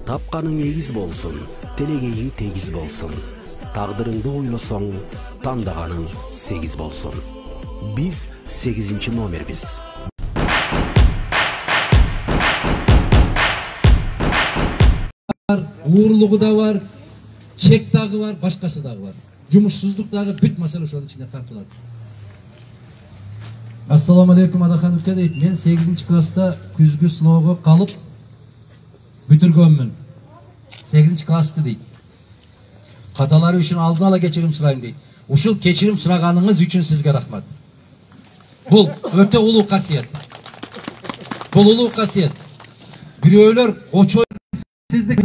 Тапқаның егіз болсын, телегейің тегіз болсын. Тағдырыңды ойласаң, таңдағаның 8 болсын. Biz 8. номербіз. Uğurluğu da var, çek dağı var, başkası dağı var. Cumhursuzduk dağı büt mesele şu an içinde tartılır. Assalamu alaikum Adakan Ülke deyip, men 8. klasta küzgü sınavı kalıp bütürgönmün. 8. klasta deyip. Hataları üçün aldın ala geçirim sırayım deyip. Uşul geçirim sırağanınız üçün sizge rahmat. Bu öte ulu kasiyet. Bu ulu kasiyet. Bireyler o çoy sizlik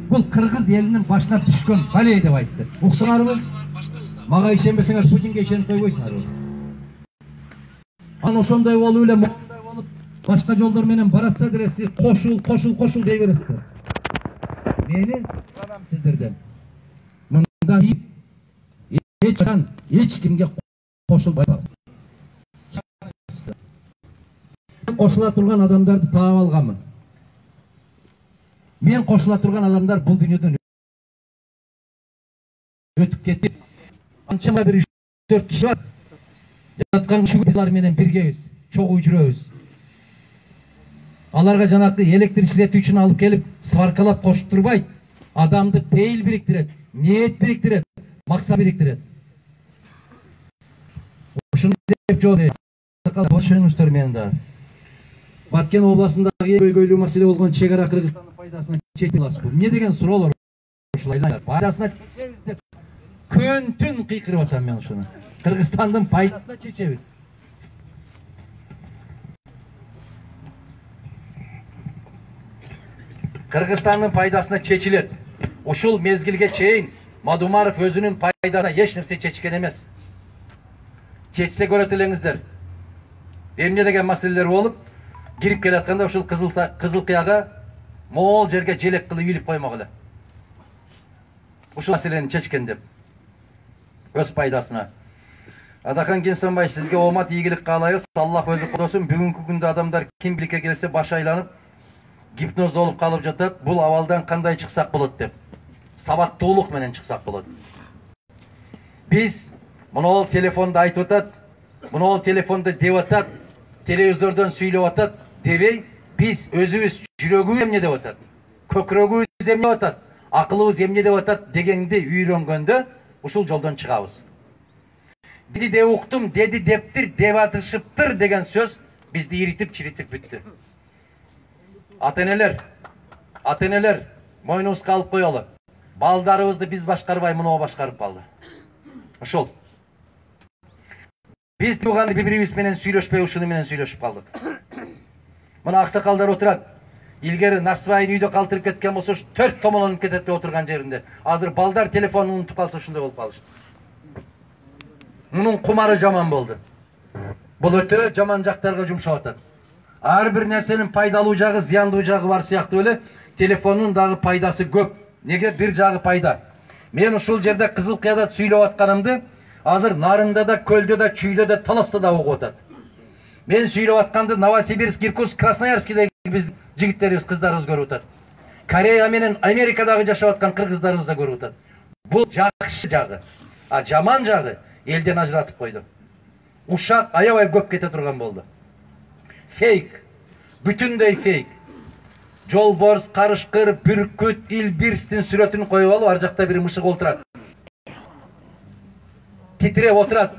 bu Kırgız elinin başına düşkün baley dep aytты. Uqsыңар mı? Mağa işenbesеңер Putinге işenip koyboysыңар. Ana ошондой болуп эле başka жолдор менен баратса дерesi koşul дей бересиздер. Мени адам сиздерден. Мында hiç kimге koşulбайт. Koşula turgan adamдарды таап алганмын. Men koşula turgan adamlar bu dünyadan ötüp ketip. Ançama bir 3-4 kişi var. Жатқан şu bizler menen birgeyiz. Çok uçuruyoruz. Alarga janaklı elektrikçileti üçün alıp gelip svarkalap koşup turbay. Adamdı peyil biriktiret, niyet biriktiret, maksat biriktiret. Şunu dep jol deyip. Boşuңуздар meni da. Баткен областындагы көйгөйлүү маселе болгон чегара Кыргызстандын пайдасына чечип аласыз. Эмне деген суроолор ушулайдан пайдасына чечебиз деп күн түн кыйкырып атам мен ушуну. Кыргызстандын пайдасына чечебиз. Кыргызстандын пайдасына чечилет. Ушул мезгилге чейин Мадумаров өзүнүн пайдасына эч нерсе чечкен эмес. Чечсе көрөт элеңиздер. Эмне деген маселелер болуп кирип келатканда ушул кызыл кыяга моол жерге желек кылып үйлүп коймок эле. Ушул маселени чечкен деп. Өз пайдасына. Адахан Кенсенбай, сизге омат ийгилик каалайбыз. Аллах өзү кудосун. Бүгүнкү күндө адамдар ким биликке келсе баш айланып, гипноздо болуп калып жатат. Бул абалдан кандай чыксак болот деп. Сабаттуулук менен чыксак болот. Биз мына телефонду айтып атат, мына телефонду деп атат, телевизордон сүйлөп атат дебей, биз өзүбүз жүрөгүбүз эмне деп атат, көкүрөгүбүз эмне деп атат, акылыбыз эмне деп атат дегенди үйрөнгөндө ушул жолдон чыгабыз. Биди деп уктум, деди дептир, деп атышыптыр деген сөз бизди иритип, чиритип бүттү. Ата-энелер, мойнубузга алып коелу. Балдарыбызды биз башкарбай, мына башкарып калды. Ошол. Biz туғанды bir-birimiz менен сүйлөшпөй ушуну менен сүйлөшүп калдык. Мына аксакалдар отурат. Илгери насыбайын үйдө калтырып кеткен болсо 4 томолонуп кетет деп отурган жеринде. Азыр балдар телефонун унутуп калса ушундай болуп калышты. Мунун кумары жаман болду. Бул өтө жаман жактарга жумшап атат. Ар бир нерсенин пайдалуу жагы, зыяндуу жагы бар сыяктуу эле телефондун дагы пайдасы көп. Неге бир жагы пайда? Мен ушул жерде Кызыл Кыяда сүйлөп атканымды азыр Нарында да, Көлдө да, Чүйдө да, Таласта да угуп атат. Мен сүйлөп атканды Новосибирск, Иркутск, Красноярскидеги биз жигиттерибиз, кыздарыбыз көрүп атат. Корея менен Америкадагы жашап аткан кыргыздарыбыз да көрүп атат. Бул жакшы жагы. А жаман жагы элден ажыратып койду. Ушак аябай көп кете турган болду. Фейк. Бүтүндөй фейк. Жолборс, карышкыр, бүркүт, илбирстин сүрөтүн коюп алып, ар жакта бир мышык отурат. Титиреп отурат.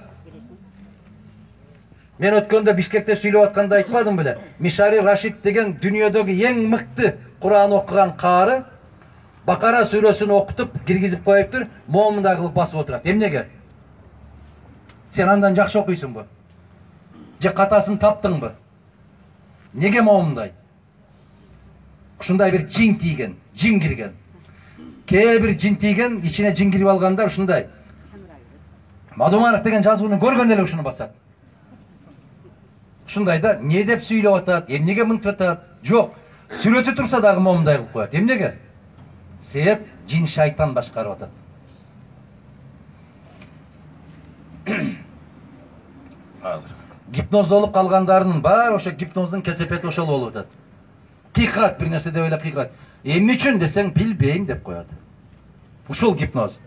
Мен өткөндө Бишкекте сүйлөп атканда айтпадым беле? Мишари Рашид деген дүйнөдөгү эң мыкты Кур'ан окуган каары Бакара сүрөсүн окутуп, киргизип коюптур, момундай кылып басып отурат. Эмнеге? Сен андан жакшы окуйсуңбу? Же катасын таптыңбы? Неге момундай? Ушундай бир жин тийген, жин кирген. Кээ бир жин тийген, ичине жин кирип алгандар ушундай. Мадумаров деген жазууну көргөн эле ушуну басат. Ушундай да, не деп сүйлөп атат, эмнеге мынтып атат? Жок, сүрөтү турса дагы момундай кылып коет. Эмнеге? Себеп жин шайтан башкарып атат. Азыр гипноздо болуп калгандарынын баары ошо гипноздун кесепети ошол болуп атат. Кыйкырат бир нерсе деп эле кыйкырат. Emne üçün desең bilбейм деп коет. Ушул гипноз.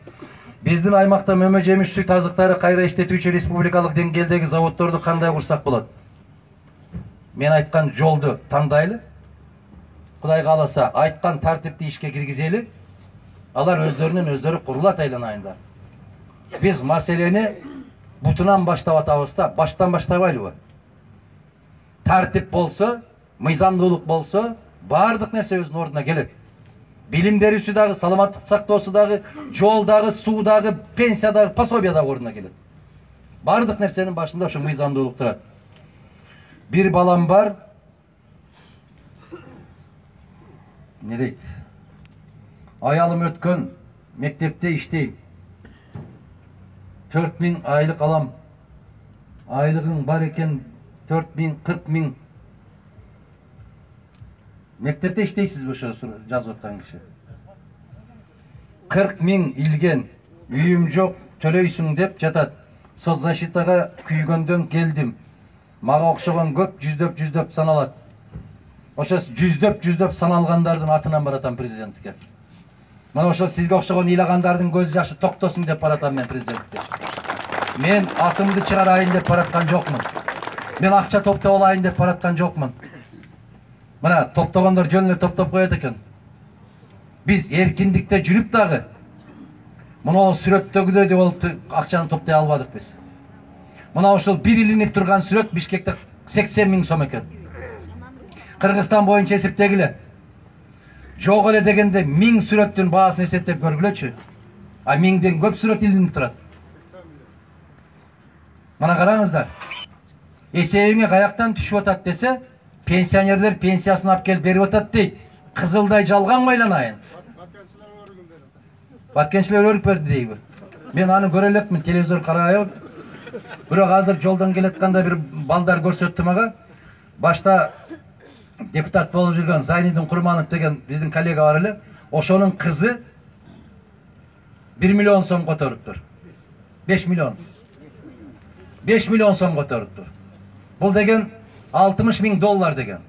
Биздин аймакта мөмө жемиш-жидек азыктары кайра иштетүүчү республикалык деңгээлдеги заводдорду кандай курсак болот? Мен айткан жолду тандайлы. Кудай кааласа, айткан тартипти ишке киргизели. Алар өздөрүнөн өздөрү курулат айланайындар. Биз маселени бутунан баштап атабыз да, баштан баштабайлыбы? Тартип болсо, мыйзамдуулук болсо, бардык нерсе өзүнүн ордуна келет. Билим берүүсү дагы, саламаттык сактоосу дагы, жол дагы, суу дагы, пенсия дагы, пособие дагы ордуна келет. Бардык нерсенин башында ошо мыйзамдуулук турат. Bir balam var. Ne deyt? Ayalım ötkön, mektepte işteyim. 4000 aylık alam. Aylığın var eken 4000, 40.000. Mektepte işteysiz bu şey yazıp atkan kişi. 40.000 ilgen, üyüm жоқ, төлөйсүң деп жатат. Соцзащитага күйгөндөн келдим. Мага окшогон көп жүздөп саналат. Ошо жүздөп саналгандардын атынан баратам президенттикке. Мына ошо сизге окшогон ыйлагандардын көз жашы токтосун деп баратам мен президентке. Мен атымды чыгарайын деп бараткан жокмун. Мен акча топтоп алайын деп бараткан жокмун. Мына топтогондор жөн эле топтоп коет экен. Биз эркиндикте жүрүп дагы мына сүрөттөгүдөй болуп акчаны топтой албадык биз. Мына ошол бир илинип турган сүрөт Бишкекте 80.000 сом экен. Кыргызстан боюнча эсептегиле. Жок эле дегенде 1000 сүрөттүн баасын эсептеп көргүлөчү. А 1000ден көп сүрөт илинип турат. Мына караңыздар. Эсебиңе каяктан түшүп атат десе, пенсионерлер пенсиясын алып келип берип атат дейт. Кызылдай жалган байланайын. Баткенчилер өрүп берди дейби. Мен аны көрө элекмин, телевизор карабайм. Бирок азыр жолдон келатканда бир балдар көрсөттү мага. Башта депутат болуп жүргөн Зайнидин Курманов деген биздин коллега бар эле. Ошонун кызы 1 миллион сом которуптур. 5 миллион. 5 миллион сом которуптур. Бул деген 60.000 доллар деген.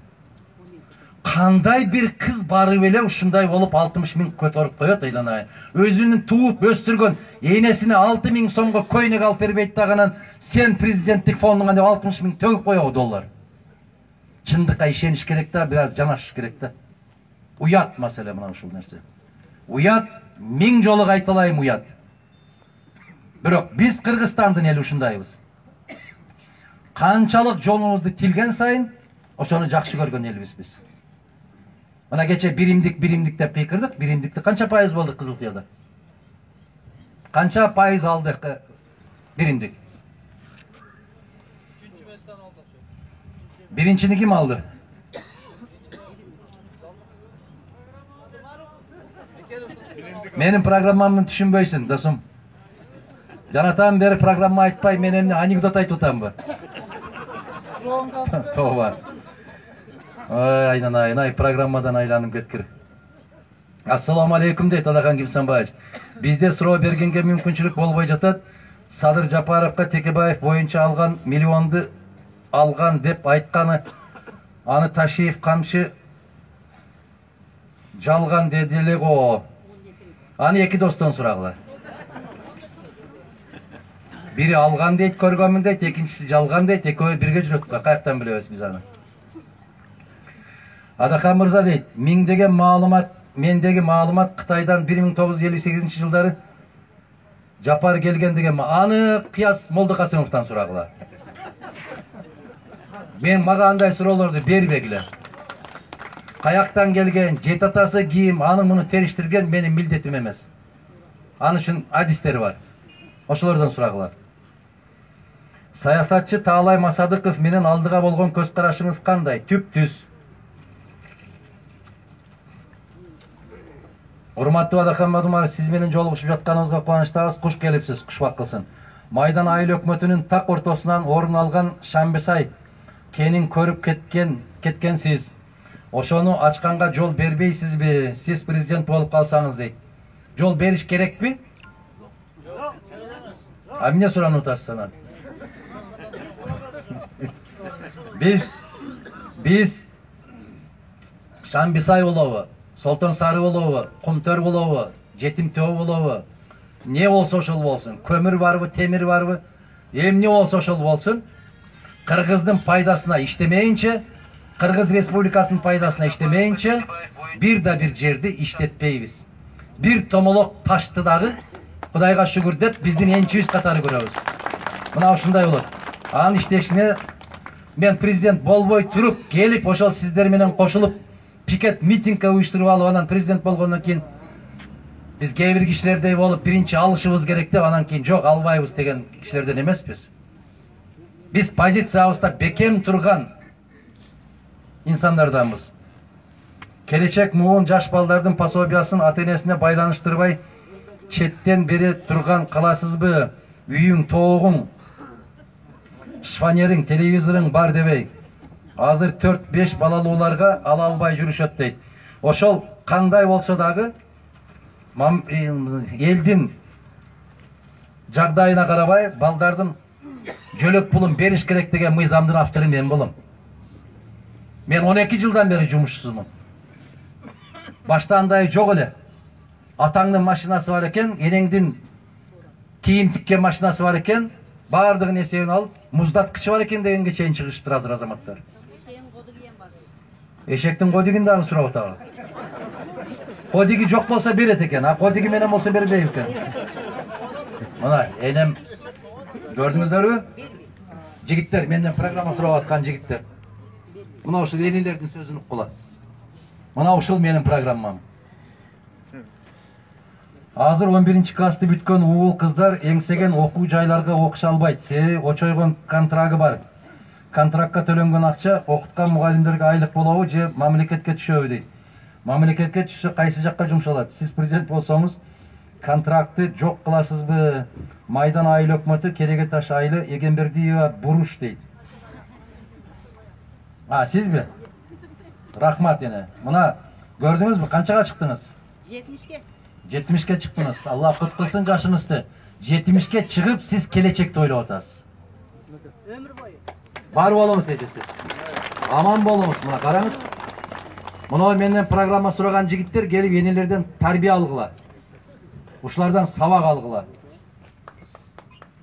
Кандай бир кыз барып эле ушундай болуп 60.000 көтөрүп коет айланайын. Өзүнүн тууп өстүргөн энесине 6.000 сомго көйнөк алып бербейт дагынан сен президенттик фондуңа деп 60.000 төгүп коебу доллар. Чындыкка ишениш керек да, бираз жанашыш керек да. Уят маселе мына ушул нерсе. Уят, 1000 жолу кайталайм уят. Бирок биз Кыргызстандын эли ушундайбыз. Канчалык жолубузду тилген сайын ошону жакшы көргөн элбиз биз. Мына кече биримдик деп кыйкырдык. Биримдикти канча пайыз болдук Кызылтыяда? Канча пайыз алдык биримдик? Биринчини ким алды? Менин программамды түшүнбөйсүң, досум. Жанатан бери программа айтпай, мен эмне анекдот айтып атамбы? Тооба. Ой, айнанайын, программадан айланып кеткир. Ассаламу алейкум дейт Алахан Кимсанбаевич. Бизде суроо бергенге мүмкүнчүлүк болбой жатат. Садыр Жапаровго Текебаев боюнча алган миллионду алган деп айтканы, аны Ташиев камчы жалган деди эле го. Аны эки достон сурагыла. Бири алган дейт, көргөнмүн дейт, экинчиси жалган дейт, экөө бирге жүрөт. Каяктан билебиз биз аны? Адахан мырза дейт, мендеги маалымат Кытайдан 1958-жылдары Жапар келген деген, аны Кыяс Молдокасымовдон сурагыла. Мен мага андай суроолорду бербегиле. Каяктан келген, жет атасы кийим, аны муну териштирген менин милдетим эмес. Аны үчүн адистери бар. Ошолордон сурагыла. Саясатчы Таалай Масадыков менен алдыга болгон көз карашыңыз кандай? Түп-түз. Урматтуу Адахан Мадумаров, сиз менен жолугушуп жатканыбызга кубанычтабыз. Куш келипсиз, кушбак кылсын. Майдан айыл өкмөтүнүн так ортосунан орун алган Шамбисай кенин көрүп кеткенсиз. Ошону ачканга жол бербейсизби? Сиз президент болуп калсаңыз дейт. Жол бериш керекпи? А эмне суранып атасыз анан? Биз Шамбисай улову Солтон Сары болобу, Кумтөр болобу, Жетимтөө болобу, не болсо ошол болсун. Көмүр барбы, темир барбы, эмне болсо ошол болсун. Кыргыздын пайдасына иштемейинче, Кыргыз Республикасынын пайдасына иштемейинче, бир да бир жерди иштетпейбиз. Бир томолок ташты дагы Кудайга шүгүр деп биздин энчибиз катары көрөбүз. Мына ушундай болот. Анын иштешине мен президент болбой туруп, келип ошол сиздер менен кошулуп, пикет митингге уюштуруп алып, анан президент болгондон кийин биз кээ бир кишилердей болуп, биринчи алышыбыз керек деп, анан кийин жок албайбыз деген кишилерден эмеспиз. Биз позициябызда бекем турган инсандарданбыз. Келечек муун жаш балдардын пособиясын ата-энесине байланыштырбай четтен бере турган каласызбы? Үйүң, тоогуң, шфанериң, телевизоруң бар дебей. Азыр 4-5 балалууларга ала албай жүрүшөт дейт. Ошол кандай болсо дагы элдин жагдайына карабай балдардын жөлөк пулун бериш керек деген мыйзамдын автору мен болом. Мен 12 жылдан бери жумушсузмун. Башта андай жок эле. Атаңдын машинасы бар экен, энеңдин кийим тиккен машинасы бар экен, баардыгын эсебин алып, муздаткычы бар экен дегенге чейин чыгышыптыр азыр азаматтар. Эшектин кодигин дагы сурап атабы. Кодиги жок болсо берет экен, а кодиги менен болсо бербейт экен. Мына энем көрдүңүздөрбү? Жигиттер, менден программа сурап аткан жигиттер. Мына ушул энелердин сөзүн уккула. Мына ушул менин программам. Азыр 11-классты бүткөн уул кыздар эңсеген окуу жайларга окуша албайт. Себеби очойгон контрагы бар. Контрактка төлөнгөн акча окуткан мугалимдерге айлык болобу же мамлекетке түшөбү дейт. Мамлекетке түшсө кайсы жакка жумшалат? Сиз президент болсоңуз контрактты жок кыласызбы? Майдан айыл өкмөтү Кереге Таш айылы Эгембердиева буруш дейт. Сизби? Рахмат эне. Мына көрдүңүзбү канчага чыктыңыз? 70-ке. 70-ке чыктыңыз. Алла куткарсын жашыңызды. 70-ке чыгып сиз келечекти ойлоп атасыз. Өмүр бою. Бар болуңуз эжеси. Аман болуңуз. Мына караңыз. Мына менден программа сураган жигиттер келип энелерден тарбия алгыла. Ушулардан сабак алгыла.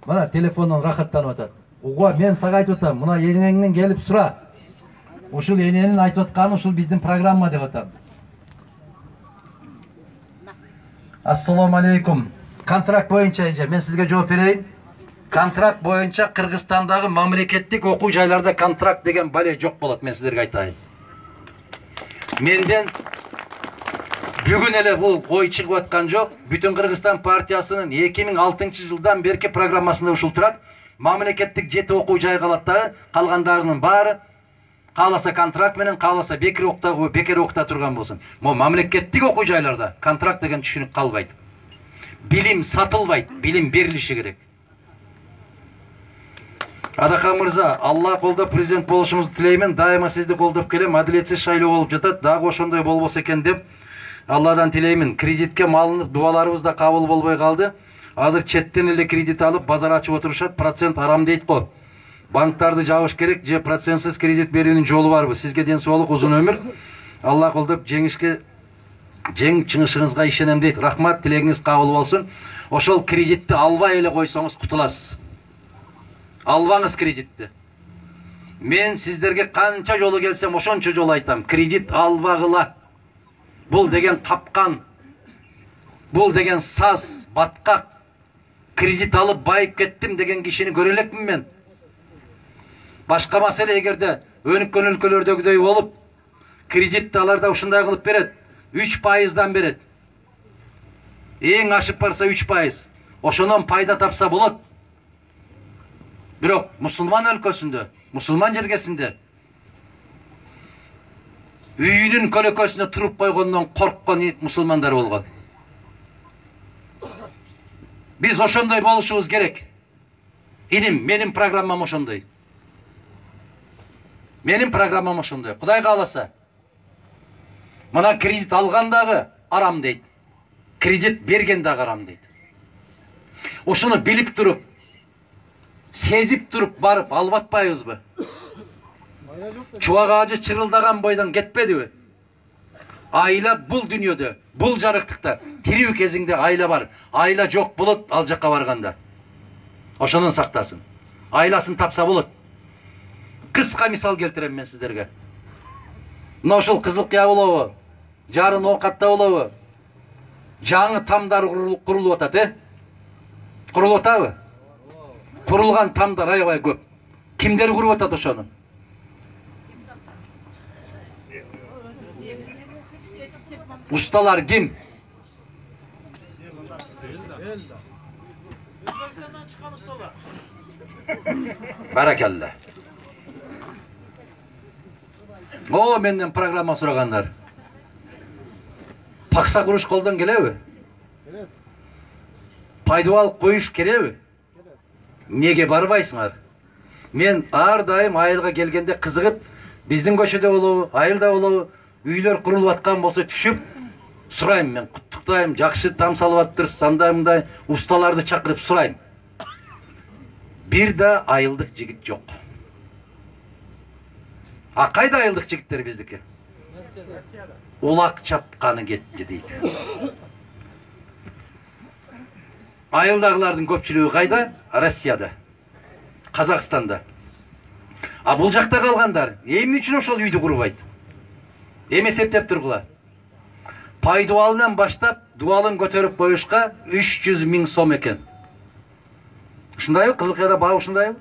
Мына телефондон рахаттанып атат. Уга мен сага айтып атам, мына энеңден келип сура. Ушул эненин айтып атканы ушул биздин программа деп атам. Ассаламу алейкум. Контракт боюнча эже мен сизге жооп берейин. Контракт боюнча Кыргызстандагы мамлекеттик окуу жайларда контракт деген бале жок болот, мен сиздерге айтайын. Менден бүгүн эле бул ой чыгып аткан жок. Бүтүн Кыргызстан партиясынын 2006 жылдан берки программасында ушул турат. Мамлекеттик 7 окуу жай калат да, калгандарынын баары кааласа контракт менен, кааласа бекер окута турган болсун. Мамлекеттик окуу жайларда контракт деген түшүнүк калбайт. Билим сатылбайт, билим берилиши керек. Адахан мырза, Алла колдоп президент болушуңузду тилеймин. Дайыма сизди колдоп келем. Адилетсиз шайлоо болуп жатат. Дагы ошондой болбосо экен деп Алладан тилеймин. Кредитке малынып, дуаларыбыз да кабыл болбой калды. Азыр четтен эле кредит алып, базар ачып отурушат. Процент арам дейт го. Банктарды жабыш керек же процентсиз кредит берүүнүн жолу барбы? Сизге ден соолук, узун өмүр. Алла колдоп чыгышыңызга ишенем дейт. Рахмат, тилегиңиз кабыл болсун. Ошол кредитти албай эле койсоңуз кутуласыз. Албаңыз кредитти. Мен сиздерге канча жолу келсем ошончо жолу айтам. Кредит албагыла. Бул деген капкан. Бул деген саз, баткак. Кредит алып байып кеттим деген кишини көрө элекмин мен. Башка маселе эгерде өнүккөн өлкөлөрдөгүдөй болуп, кредитти аларда ушундай кылып берет. 3%дан берет. Эң ашып барса 3%. Ошонон пайда тапса болот. Бирок мусулман өлкөсүндө, мусулман жергесинде үйүнүн көлөкөсүнө туруп койгондон корккон мусулмандар болгон. Биз ошондой болушубуз керек. Иним, менин программам ошондой. Менин программам ошондой. Кудай кааласа. Мына кредит алган дагы арам дейт. Кредит берген дагы арам дейт. Ошону билип туруп, сезип туруп барып алып атпайбызбы? Чубак ажы чырылдаган бойдон кетпедиби? Ayla bul dünyada, bul jarıktıkta, tiriu kezingde ayla var. Ayla jok bolot al jakka barganda. Oşonun saktasın. Aylaсын tapsa bolot. Kıska misal keltirem men sizlerge. Mına ошол кызыл кыя болобу, жарын оокатта болобу, жаңы тамдар курулуп атат, курулуп атабы? Курулган тамдар аябай көп. Кимдер куруп атат ошону? Ustalar kim? Barakallah. O menden programma soraganlar. Paksa kuruş koldan gelebi? Evet. Paydual koyuş kerebi? Nege barbaysыңар? Men ar dayım ayılga gelgende kızıgıp, bizdin köşede olubu, ayılda olubu, üylөр kurulup atkan bolsa düşüp, surayım men, kuттуктайм, жақсы там салып аттырсыз, андай мындай ustalardı çakırıp surayım. Bir de ayıldık jigit yok. A kayda ayıldık jigitler bizdiki? Ulak çapkanı ketти deydi. Ayıldagылардын көпчүлүгү кайда? Россияда, Казакстанда. А бул жакта калгандар эмне үчүн ошол үйдү курбайт? Эме эсептеп тургула. Пай дуалынан баштап дуалын көтөрүп коюшка 300 000 сом экен. Ушундайбы? Кызыл Кыяда баа ушундайбы?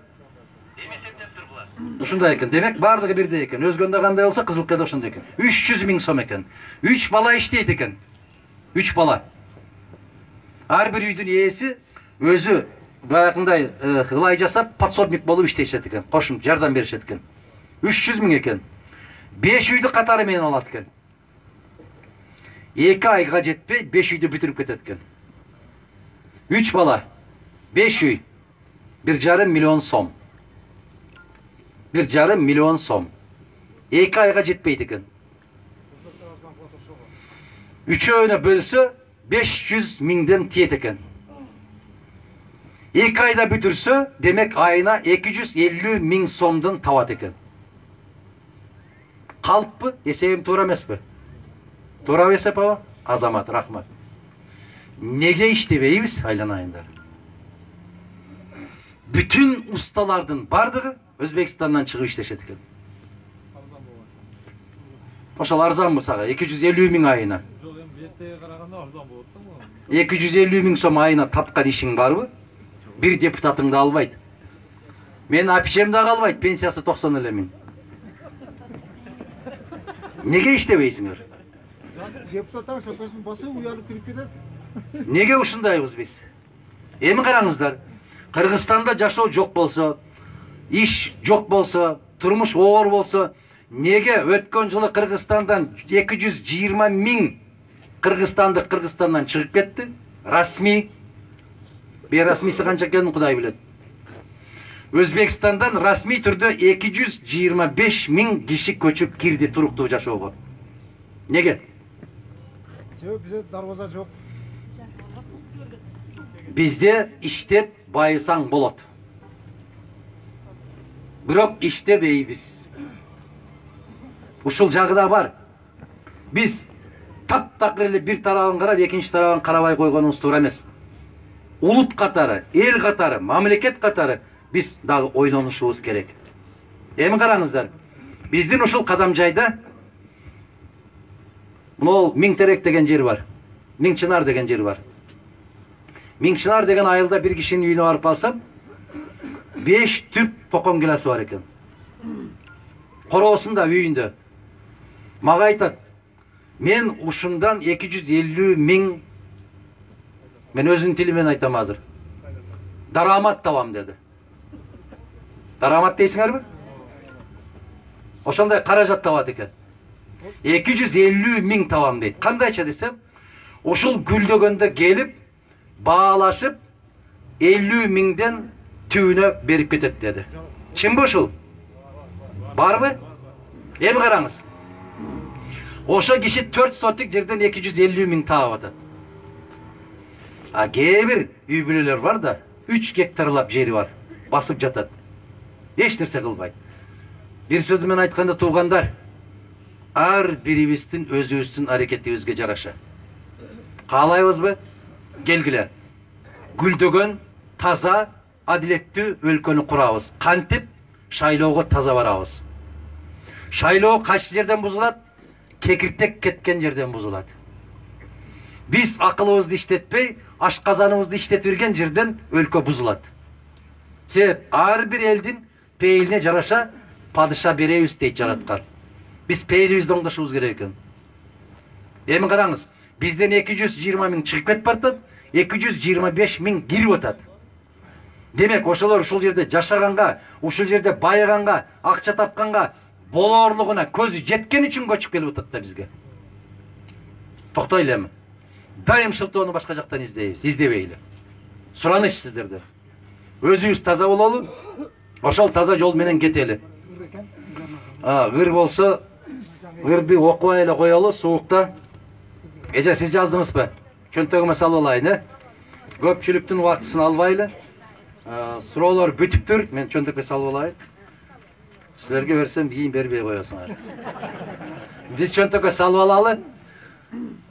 Эме эсептеп тургула. Ушундай экен. Демек бардыгы бирдей экен. Өзгөндө кандай болсо Кызыл Кыяда ошондой экен. 300 000 сом экен. 3 бала иштейт экен. 3 бала. Ар бир үйдүн ээси өзү баягындай ылай жасап подсобник болуп иштешет экен. Кошум жардам беришет экен. 300 000 экен. 5 үйдү катары менен алат экен. 2 айга жетпей 5 үйдү бүтүрүп кетет экен. 3 бала, 5 үй, 1,5 миллион сом. 1,5 миллион сом. 2 айга жетпейт экен. 3-өөнө бөлсө 500 000ден тиет экен. 2 айда бүтүрсө, демек айына 250 000 сомдон табат экен. Калппы? Эсебим туура эмеспи? Туура эсеп аба? Азамат, рахмат. Неге иштебейбиз айланайындар? Бүтүн ustalardын бардыгы Өзбекстандан чыгып иштешет экен. Ошол арзанбы сага? 250 000 айына. 250 000 сом айына тапкан ишиң барбы? Bir депутатың да албайт. Мен апичем да албайт, пенсиясы 90 эле миң. Неге иштебейсиңер? Депутаттар сөкөсүн басы уялып кирип кетет. Неге ушундайбыз биз? Эми караңыздар. Кыргызстанда жашоо жок болсо, иш жок болсо, турмуш оор болсо, неге өткөн жылы Кыргызстандан 220 000 кыргызстандык Кыргызстандан чыгып кетти? Расмий. Бейрасмийси канча экенин Кудай билет. Өзбекстандан расмий түрдө 225 000 киши көчүп кирди туруктуу жашоого. Неге? Себеби бизде дарбаза жок. Бизде иштеп байысаң болот. Бирок иштебейбиз. Ушул жагы да бар. Биз таптакыр эле бир тарабын карап, экинчи тарабын карабай койгонубуз туура эмес. Улут катары, эл катары, мамлекет катары биз дагы ойлонушубуз керек. Эми караңыздар. Биздин ушул Кадамжайда могул Миңтерек деген жер бар. Миңчынар деген жер бар. Миңчынар деген айылда бир кишинин үйүнө барып алсам, 5 түп покон гиласы бар экен. Короосунда үйүндө. Мага айтат: "Мен ушундан 250 000 мен өзүнүн тилимен айтам азыр. Дарамат табам" деди. Дарамат дейсиңерби? Ошондой каражат табат экен. 250 000 табам дейт. Кандайча десем, ушул гүлдөгөндө келип, баалашып 50 000ден түбүнө берип кетет деди. Чынбы ушул? Барбы? Эми караңыз. Ошо киши 4 сотик жерден 250 000 таап атат. А кээ бир үй бүлөлөр бар да, 3 гектарлап жери бар, басып жатат. Эч нерсе кылбайт. Бир сөзү менен айтканда, туугандар, ар бирибиздин өзүбүздүн аракетибизге жараша. Каалайбызбы? Келгиле. Гүлдөгөн, таза, адилеттүү өлкөнү курабыз. Кантип шайлоого таза барабыз. Шайлоо кайсы жерден бузулат? Кекиртек кеткен жерден бузулат. Биз акылыбызды иштетпей, ашказаныбызды иштетип берген жерден өлкө бузулат. Себеп ар бир элдин пейилине жараша падыша беребиз дейт жараткан. Биз пейилибизди оңдошубуз керек экен. Эми караңыз, бизден 220 000 чыгып кетип баратат, 225 000 кирип атат. Демек, ошолор ушул жерде жашаганга, ушул жерде байыганга, акча тапканга болоорлугуна көзү жеткен үчүн көчүп келип атат да бизге. Токтойлу эми. Дайым шылтоону башка жактан издебейли. Сураныч сиздерде. Өзүбүз таза бололу, ошол таза жол менен кетели. Ыр болсо, ырды окубай эле коелу, суукта. Эже, сиз жаздыңызбы? Чөнтөгүмө салып алайын, э? Көпчүлүктүн убактысын албайлы. Суроолор бүтүптүр, мен чөнтөккө салып алайын. Силерге берсем, кийин бербей коесуңар. Биз чөнтөккө салып алалы.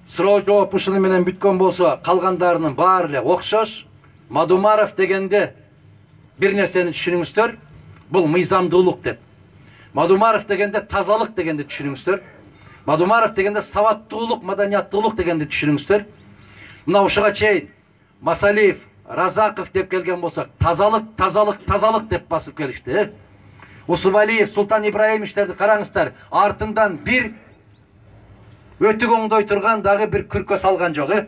Суроо жооп ушуну менен бүткөн болсо, калгандарынын баары эле окшош. Мадумаров дегенде бир нерсени түшүнүңүздөр, бул мыйзамдуулук деп. Мадумаров дегенде тазалык дегенди түшүнүңүздөр. Мадумаров дегенде сабаттуулук, маданияттуулук дегенди түшүнүңүздөр. Мына ушуга чейин Масалиев, Разаков деп келген болсак, тазалык деп басып келишти. Усубалиев, Султан Ибраимовичтерди караңыздар, артындан бир өтүк оңдой турган дагы бир күркө салган жок, э?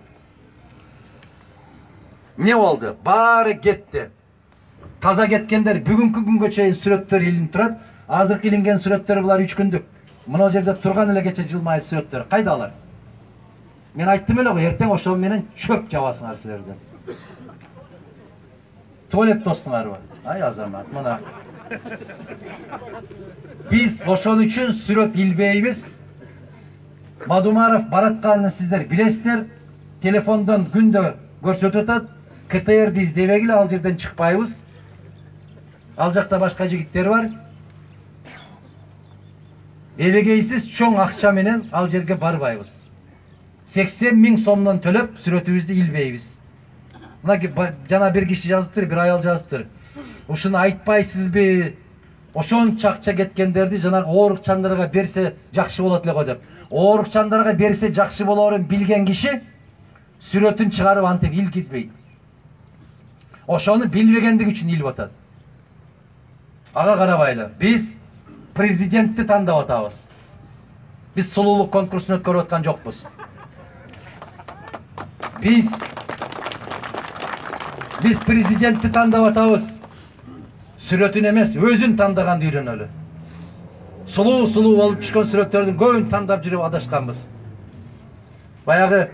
Не болду? Баары кетти. Таза кеткендер бүгүнкү күнгө чейин сүрөттөр илинип турат. Азыркы илинген сүрөттөр булар 3 күндүк. Мына жерде турган эле кече жылмайып сүрөттөр. Кайдалар? Мен айттым эле го, эртең ошол менен чөп жабасыңар силерден. Туалет достуңарбы? Ай азамат, мына. Биз ошол үчүн сүрөт илбейбиз. Мадумаров баратканын сиздер билесиздер. Телефондон күндө көрсөтүп атат. КТРди издебегиле, ал жерден чыкпайбыз. Ал жакта башка жигиттер бар. Эбегейсиз чоң акча менен ал жерге барбайбыз. 80 000 сомдон төлөп сүрөтүбүздү илбейбиз. Мына жана бир киши жазыптыр, бир аял жазыптыр. Ушуну айтпайсызбы? Ошончо акча кеткендерди жанагы оорукчандарга берсе жакшы болот эле го деп. Оорукчандарга берсе жакшы болоорун билген киши сүрөтүн чыгарып антип илгизбейт. Ошону билбегендиги үчүн илип атат. Ага карабайлы. Биз президентти тандап атабыз. Биз сулуулук конкурсун өткөрүп аткан жокпуз. Биз президентти тандап атабыз. Сүрөтүн эмес, өзүн тандаганды үйрөнөлү. Сулуу болуп түшкөн сүрөттөрдүн көбүн тандап жүрүп адашканбыз. Баягы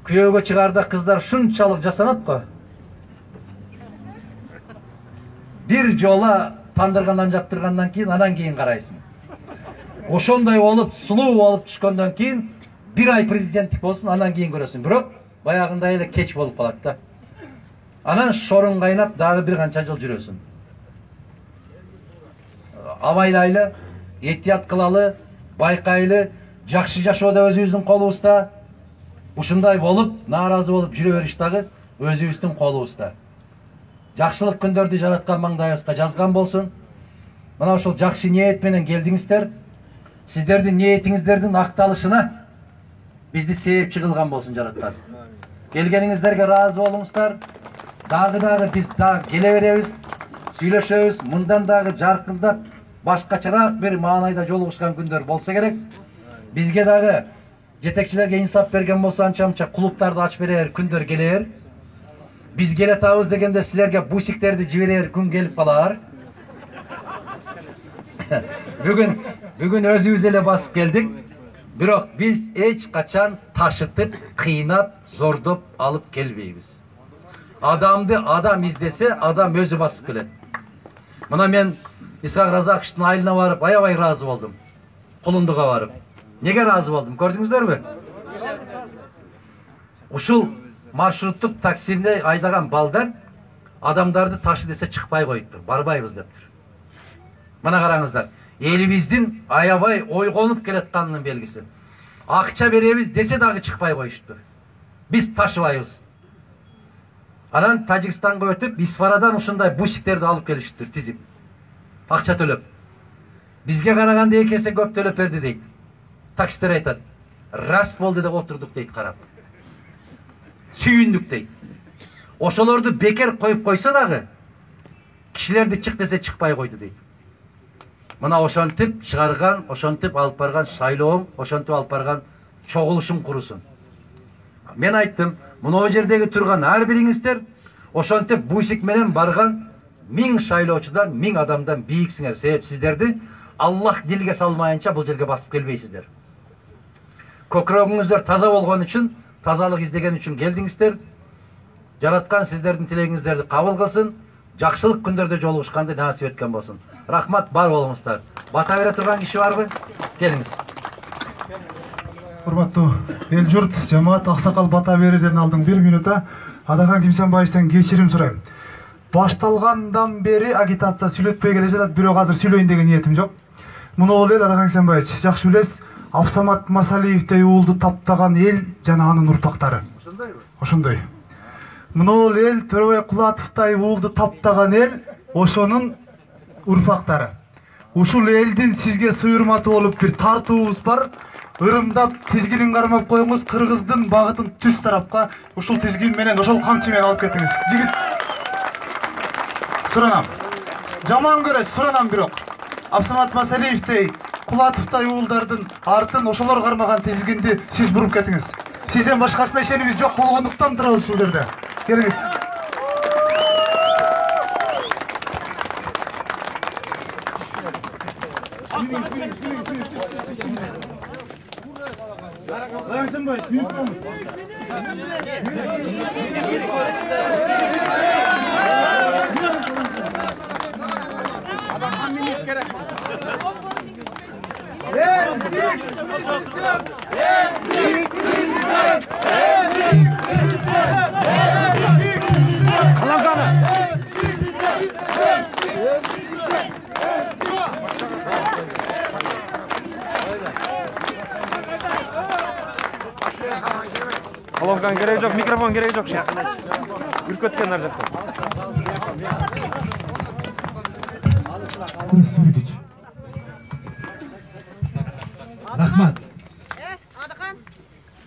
күйөөгө чыгарда кыздар шунчалык жасанат го. Бир жола тандыргандан жаптыргандан кийин, анан кийин карайсың. Ошондой болуп, сулуу болуп түшкөндөн кийин, бир ай президенттик болсун, анан кийин көрөсүң. Бирок баягындай эле кеч болуп калат да. Анан шорун кайнап, дагы бир канча жыл жүрөсүң. Абайлайлы, этият кылалы, байкайлы, жакшы жашоодо өзүбүздүн колубузда. Ушундай болуп, нааразы болуп жүрө бериш дагы өзүбүздүн колубузда. Жакшылык күндөрдү жараткан маңдайыбызга жазган болсун. Мына ошол жакшы ниет менен келдиңиздер. Сиздердин ниетиңиздердин акталышына бизди себепчи кылган болсун жараткан. Келгениңиздерге ыраазы болуңуздар. Дагы биз келе беребиз, сүйлөшөбүз. Мындан дагы жаркындап, башкачараак бир маанайда жолугушкан күндөр болсо керек. Бизге дагы жетекчилерге инсап берген болсо анча-мынча клубтарды ачып берер күндөр келер. Биз келе атабыз дегенде силерге бусиктерди жиберер күн келип калар. Бүгүн өзүбүз эле басып келдик. Бирок биз эч качан ташытып, кыйнап, зордоп алып келбейбиз. Адамды адам издесе, адам өзү басып келет. Мына мен Исхак Разаковичтин айылына барып, аябай ыраазы болдум. Кулундуга барып. Неге ыраазы болдум? Көрдүңүздөрбү? Ушул маршруттук таксинде айдаган балдар адамдарды ташы десе чыкпай коюптур, барбайбыз дептир. Мына караңыздар, Elimizdin ayabay oygonуп keletkanının belgisi. Akça beremiz dese dağı çıkpay koyuştu. Biz taşıbayız. Anan Tacikistan'a ötüp Isfaradan uşunday bushiklerdi alıp geliştir tizip. Akça төлöp. Bizge karaganda ekese köp төлöp berdi deydi. Taksitler aytат. Rast boldu dep oturduk deydi karap. Sүйүндүк deydi. Oşolordu beker koyup koysa dağı kişilerdi çık dese çıkpay koydu deydi. Mına oşantip çıkargan, oşantip alıp bargan şaylığım, oşantip alıp bargan çoğuluşum kurusun. Men ayttım, mına o jerdegi turgan her biringizler oşantip buysik menen bargan 1000 şaylooçudan 1000 adamdan biyiksingер. Sebep sizlerdi Allah dilge salmayınca bu жерге basıp gelbeysizler. Kokrogуңуздар taza болгон үчүн, тазалык издеген үчүн келдиңиздер. Жараткан сиздердин тилегиңиздерди кабыл кылсын. Жакшылык күндөрдө жолугушканды насип эткен болсун. Рахмат, бар болуңуздар. Бата бере турган киши барбы? Келиңиз. Урматтуу эл журт, жамаат, аксакал бата берүүдөн алдың 1 минута Адахан Кимсенбаевден кечирим сурайм. Башталгандан бери агитация сүйлөтпөй келе жатат, бирок азыр сүйлөйүн деген ниетим жок. Муну эл Адахан Кимсенбаевич, жакшы билесиз, Абсамат Масалиевдей уулду таптаган эл жана анын урпактары. Ошондой. Муну эл Төрөбай Кулатовдой уулду таптаган эл ошонун урпактары. Ушул элдин сизге сыйырматы болуп бир тартуубуз бар. Ырымдап тизгинин кармап коюңуз, Кыргыздын багытын түз тарапка ушул тизгин менен, ошол камчы менен алып кетиңиз. Жигит. Суранам. Жаман көрөсүз, суранам бирок. Абсамат Масалиевдей, Кулатовдой уулдардын артын ошолор кармаган тизгинди сиз буруп кетиңиз. Сизден башкасына ишенибиз жок болгондуктан турабыз ушул жерде. Келиңиз. Kolonkan gereği yok, mikrofon gereği yok şey. Ürkütken narcaktan. Rahmat. Adakan,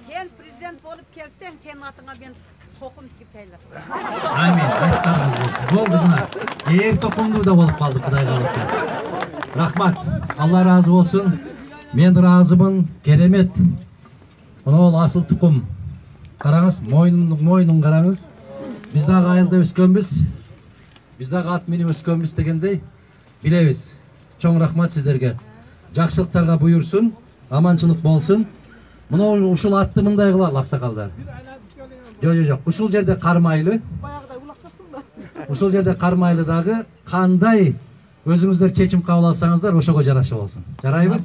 sen prezident olup kelsen senin atına ben tokum tikip taylar. Amin. Aytlarыңыз болсын. Болды мына. Эң токумдуу да болуп калды, Кудай кааласа. Рахмат. Алла разы болсун. Мен разымын. Керемет. Мына ол асыл тукум. Караңыз, мойнун караңыз. Биз дагы айылда өскөнбүз. Биз дагы ат минип өскөнбүз дегендей билебиз. Чоң рахмат сиздерге. Жакшылыктарга буйурсун, аманчылык болсун. Мына ушул атты мындай кылалы аксакалдар. Жок. Ушул жерде кармайлы. Ушул жерде кармайлы дагы кандай өзүңүздөр чечим кабыл алсаңыздар ошого жараша болсун. Жарайбы?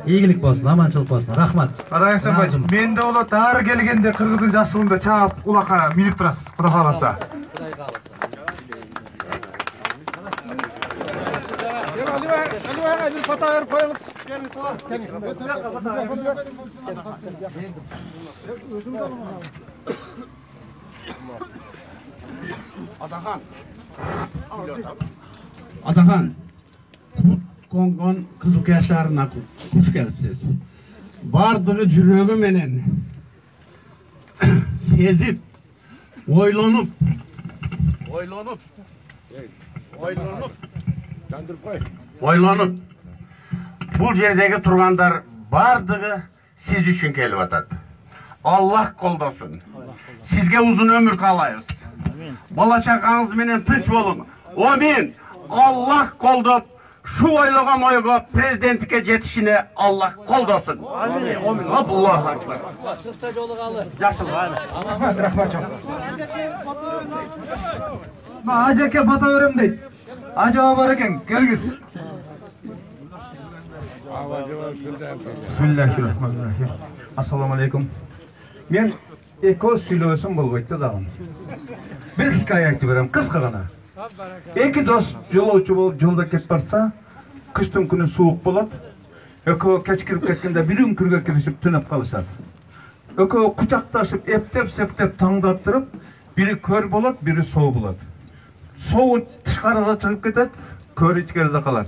Ийгилик болсун, аманчылык болсун. Рахмат. Адахан Кимсенбаевич, мен да болот ар келгенде Кыргыздын жашылында чаап улакка минип турасыз, Кудай кааласа. Кудай кааласа. Adahan, kut kongon kızık yaşlarına kuş gelipsiz. Bardığı jürögü menen sezip, oylanıp, bu yerdeki turgandar bardığı siz üçün kelip atat. Allah koldosun. Sizge uzun ömür kalayız. Bala çakağınız menen tınç bolun. Amin. Allah koldop, şu oylagan oyga prezidentike jetişine Allah koldosun. Amin. Allahu akbar. Жакшылыкта жолугалы. Yaşıl. Rahmat çok. Ajeke bata örüm deyt. Acaba var eken, kelgiz. Bismillahirrahmanirrahim. Assalamu alaikum. Men eko süйлөсүм болбойт дагы. Bir hikaye aytып берем, кыска гана. Эки дос жолоочу болуп жолдо кетип барса, kıştın günü soğuk болады. Ökö keç kirip ketkende bir ünkürge kirişip tünep kalışat. Ökö kucaktaşıp eптеп seптеп tаңдап тұрып, biri kör болады, biri soğuk болады. Soğuk tышкарыга чыгып кетет, kör içkeride kalат.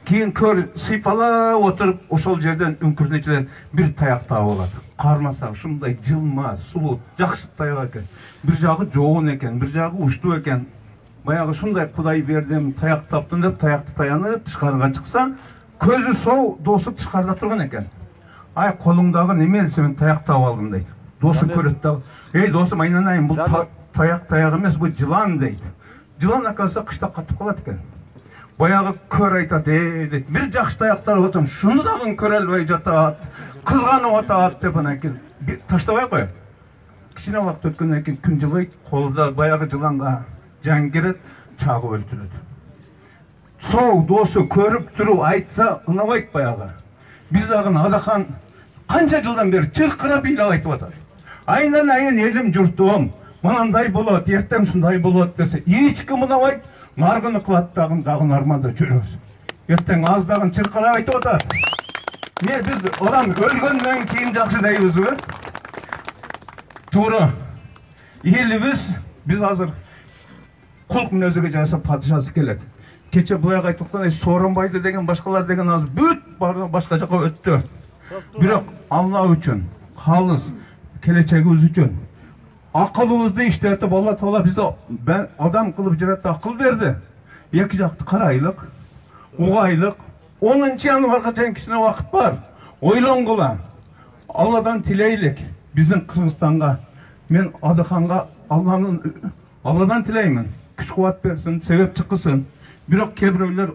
Keyin kör sıypala oturup oşol жерден үңкүрдүн içinden bir tayak daha болады. Кармаса ушундай жылма, сулуу, жакшы таяк экен. Bir жагы жоон экен, bir жагы уштуу экен. Баягы ушундай Кудай бердим, таяк таптым деп таякты таянып тышкарыга чыкса, көзү соо досу тышкарыда турган экен. Ай колуңдагы неме десе мен таяк таап алдым дейт. Досу көрөт да, эй досум айнанайын, бул таяк эмес, бул жылан дейт. Жылан акасы кышта катып калат экен. Баягы көр айтат, дейт. Бир жакшы таяктар отум, шуну дагы көрө албай жатат. Кызганып атат деп анан кийин таштабай коет. Кичине убакыт өткөндөн кийин күн жылыйт, колунда баягы жыланга жан кирет, чагып өлтүрөт. Соо досу көрүп туруп айтса ынабайт баягы. Биз дагы Адахан канча жылдан бери чыркырап ыйлап айтып атат. Айнанайын элим журтум, мынандай болот, эртең ушундай болот десе, эч ким ынабайт, наргыны кылат дагы арманда жүрөбүз. Эртең аз дагы чыркырап айтып атат. Ne biz adam ölgönden keyin jakşı deyibizби? To'g'ri. Elimiz biz hozir kulk münözüge jasap padişası keledi. Kecha buyoq aytdiqdan So'ronbaydi degan boshqalar degan hozir büt boshqa joqqa o'tdi. Biroq Allah uchun, xolis kelajagimiz uchun aqlimizni ishlatib Alloh taolo bizga odam qilib jiratdi, aql berdi. Ikki joqni qaraylik, o'g'aylik. 10 yanvarga teң kişine vakit var. Oylongula. Allah'dan tileylik. Bizim Kırgızistan'a, men Adahan'a Allah'dan tileymin. Güç kuvvet versin, sebep çıkısın. Biroq kebireler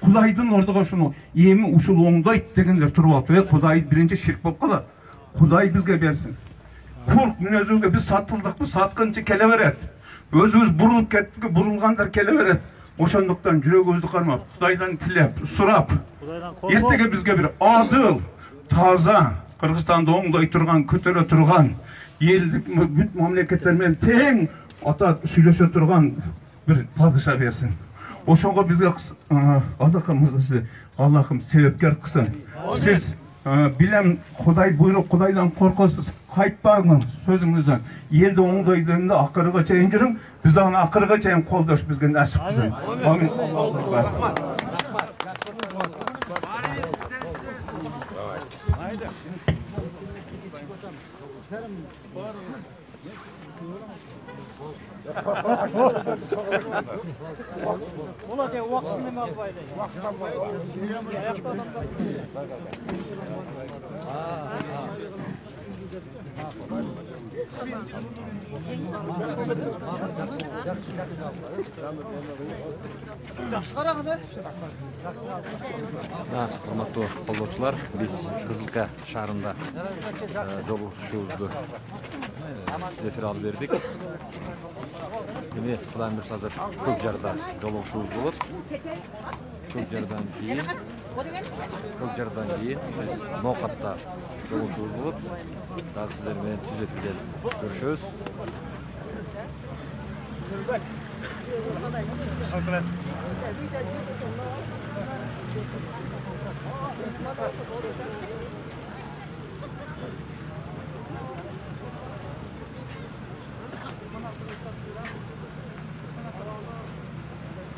Kuday'dın orada şunu yemi uşul oңдойт degenler turup aldı ve Kuday birinci şirk bolup kalat. Kuday bizge bersin. Kurk münözüge biz satıldık mı satkınçı kele veret. Özümüz burulup kettik, burulganlar kele veret. Oşanlıktan жүрөгүбүздү кармап, Кудайдан тилеп, сурап, эртеге бизге bir адыл, таза, Кыргызстанды оңдой турган, көтөрө турган, элдик бүт мамлекеттер менен тең ата сүйлөшө турган bir падыша берсин. Ошого бизге Адакамызды Аллахым себепкер кылсын. Сиз билем Кудай буйрук, Кудайдан коркосуз, кайтпаңыз сөзүңүздөн. Элди оңдойдуңда акырыга чейин жүрүң, биз аны акырыга чейин колдош бизге насип кылсын. Амин. Құрметті қолдаушылар, біз Қызылка шаарында жолугушуубузду эфир алып бердик. Міне Кудайым буйруса азыр Көкжарда жолугушуубуз болот. Көкжардан кийин биз Ноокатта жолугушуубуз болот. Дагы сиздер менен түзөтүлгөн көрүшөбүз.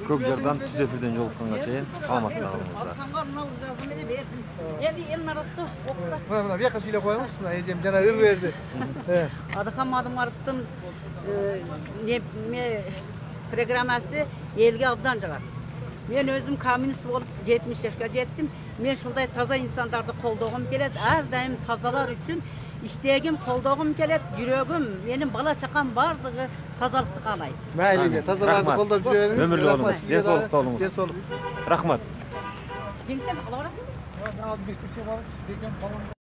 Көкжардан түзөтүлгөн жолукканга чейин саламатта калыңыздар. Мына бияка сүйлөп коебуз. Мына эжем жана ыр берди. Адакам Адымаровдун программасы элге абдан жагат. Мен өзüm коммунист болуп 70 жашка жеттим. Мен ушундай таза инсандарды колдогум келет. Ар дайым тазалар үчүн иштегим, колдогум келет. Жүрөгүм, менин бала чакам бардыгы тазалыкты каалайт. Мейли, тазаларды колдоп жүрөбүз. Өмүрлүү болуңуз, ден соолукта болуңуз. Ден соолук. Рахмат. Кеңсем ала барасың? Ал мектепке барып, бекем балам